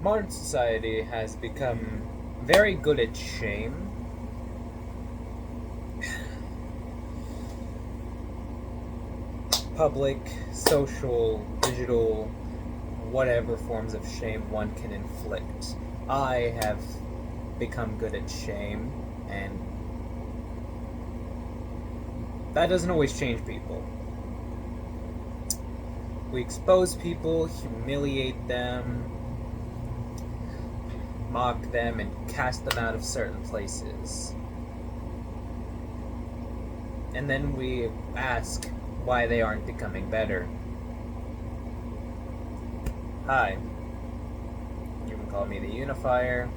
Modern society has become very good at shame. Public, social, digital, whatever forms of shame one can inflict. I have become good at shame, and that doesn't always change people. We expose people, humiliate them, mock them, and cast them out of certain places. And then we ask why they aren't becoming better. Hi, you can call me the Unifier,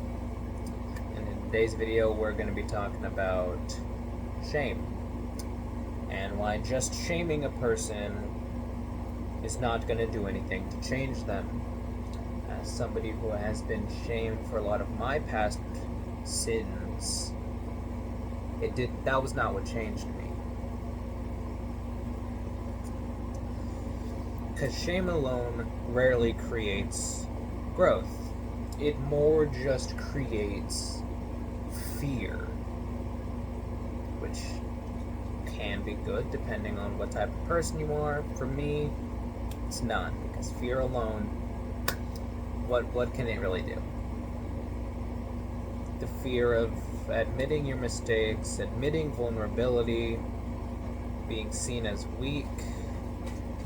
and in today's video we're going to be talking about shame, and why just shaming a person is not going to do anything to change them. As somebody who has been shamed for a lot of my past sins, that was not what changed me. Because shame alone rarely creates growth. It more just creates fear, which can be good depending on what type of person you are. For me, it's not, because fear alone, what can it really do? The fear of admitting your mistakes, admitting vulnerability, being seen as weak,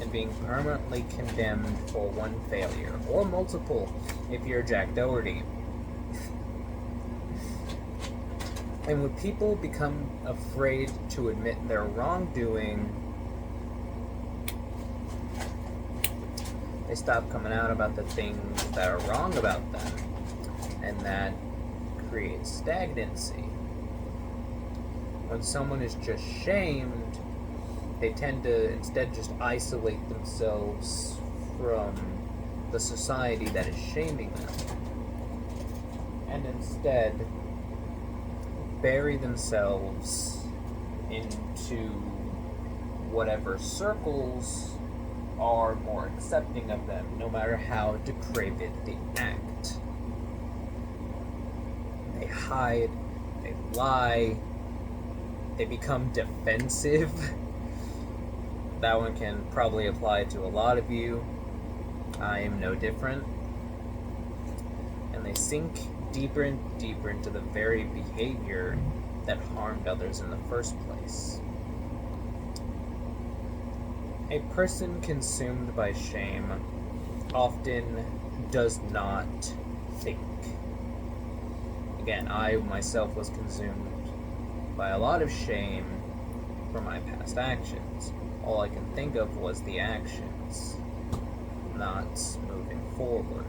and being permanently condemned for one failure, or multiple if you're Jack Doherty. And when people become afraid to admit their wrongdoing, they stop coming out about the things that are wrong about them, and that creates stagnancy. When someone is just shamed, they tend to instead just isolate themselves from the society that is shaming them, and instead bury themselves into whatever circles are more accepting of them, no matter how depraved the act. They hide, they lie, they become defensive. That one can probably apply to a lot of you. I am no different. And they sink deeper and deeper into the very behavior that harmed others in the first place. A person consumed by shame often does not think. Again, I myself was consumed by a lot of shame for my past actions. All I can think of was the actions, not moving forward.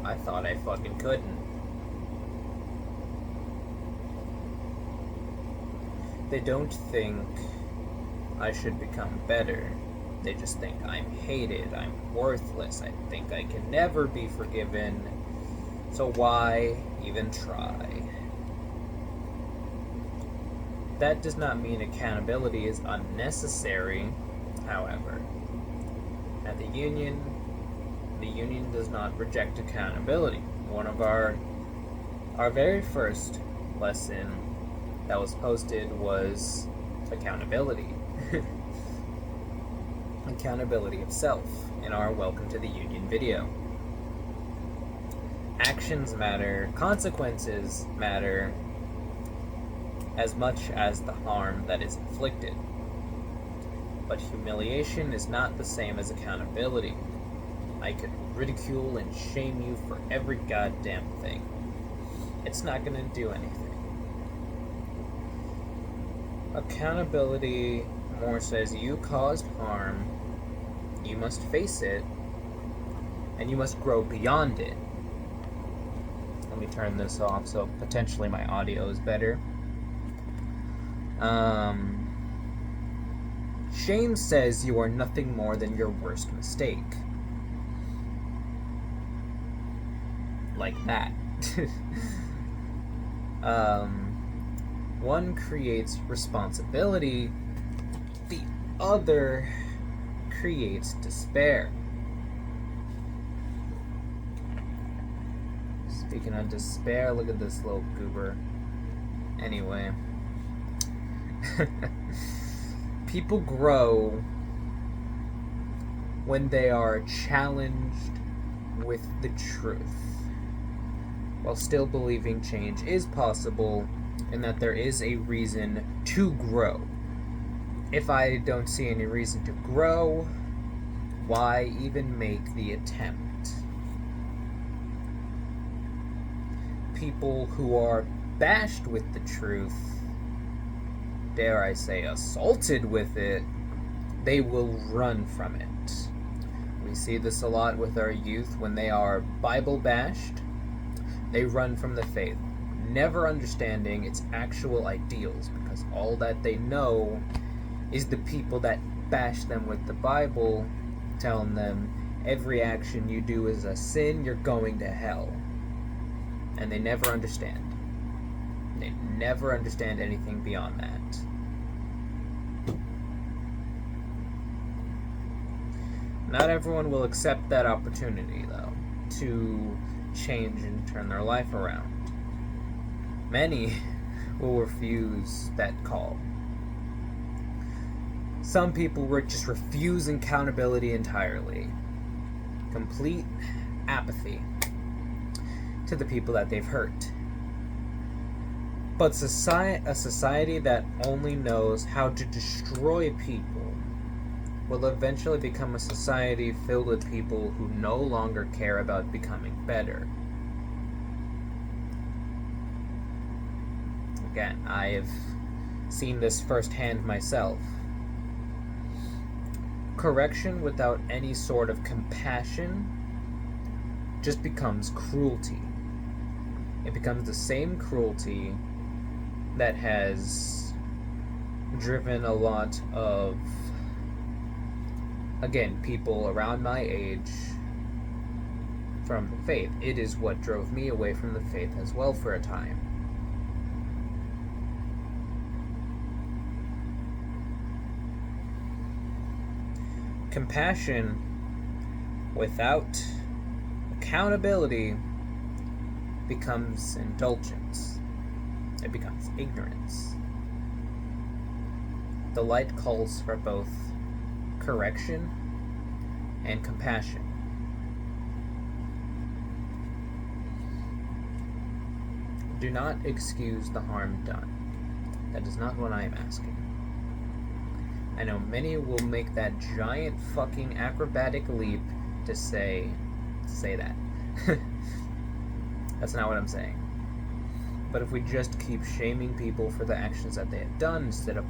I thought I fucking couldn't. They don't think I should become better. They just think I'm hated, I'm worthless, I think I can never be forgiven, so why even try? That does not mean accountability is unnecessary, however. At the Union does not reject accountability. One of our very first lesson that was posted was accountability. Accountability of self in our Welcome to the Union video. Actions matter, consequences matter, as much as the harm that is inflicted. But humiliation is not the same as accountability. I could ridicule and shame you for every goddamn thing. It's not going to do anything. Accountability more says you caused harm, you must face it, and you must grow beyond it. Let me turn this off so potentially my audio is better. Shame says you are nothing more than your worst mistake. Like that. One creates responsibility, the other creates despair. Speaking of despair, look at this little goober. Anyway. People grow when they are challenged with the truth, while still believing change is possible and that there is a reason to grow. If I don't see any reason to grow, why even make the attempt? People who are bashed with the truth, dare I say assaulted with it, they will run from it. We see this a lot with our youth. When they are Bible bashed, they run from the faith, never understanding its actual ideals, because all that they know is the people that bash them with the Bible telling them every action you do is a sin, you're going to hell. And they never understand. They never understand anything beyond that. Not everyone will accept that opportunity, though, to change and turn their life around. Many will refuse that call. Some people will just refuse accountability entirely. Complete apathy to the people that they've hurt. But a society that only knows how to destroy people will eventually become a society filled with people who no longer care about becoming better. Again, I have seen this firsthand myself. Correction without any sort of compassion just becomes cruelty. It becomes the same cruelty that has driven a lot of, again, people around my age from the faith. It is what drove me away from the faith as well for a time. Compassion without accountability becomes indulgence. It becomes ignorance. The light calls for both correction and compassion. Do not excuse the harm done. That is not what I am asking. I know many will make that giant fucking acrobatic leap to say that. That's not what I'm saying. But if we just keep shaming people for the actions that they have done instead of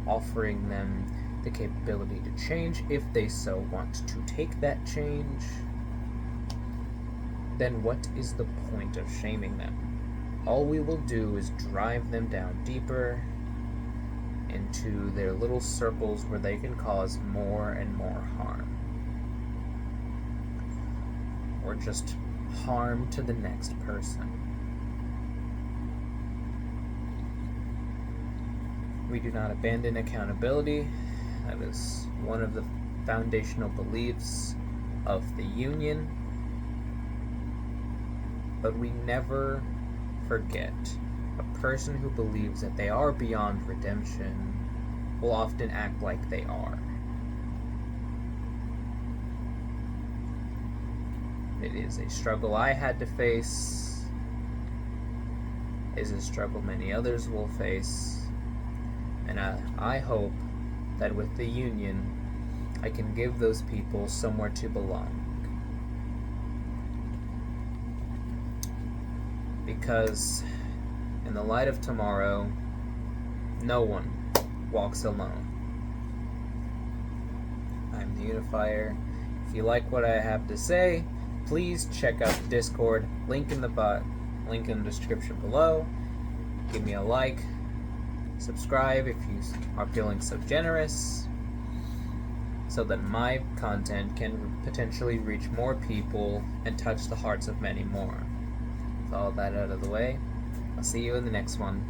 offering them the capability to change, if they so want to take that change, then what is the point of shaming them? All we will do is drive them down deeper into their little circles where they can cause more and more harm. Or just harm to the next person. We do not abandon accountability. That is one of the foundational beliefs of the Union. But we never forget a person who believes that they are beyond redemption will often act like they are. It is a struggle I had to face. It is a struggle many others will face. And I hope that with the Union, I can give those people somewhere to belong. Because in the light of tomorrow, no one walks alone. I'm the Unifier. If you like what I have to say, please check out the Discord. Link in the description below. Give me a like. Subscribe if you are feeling so generous, so that my content can potentially reach more people and touch the hearts of many more. With all that out of the way, I'll see you in the next one.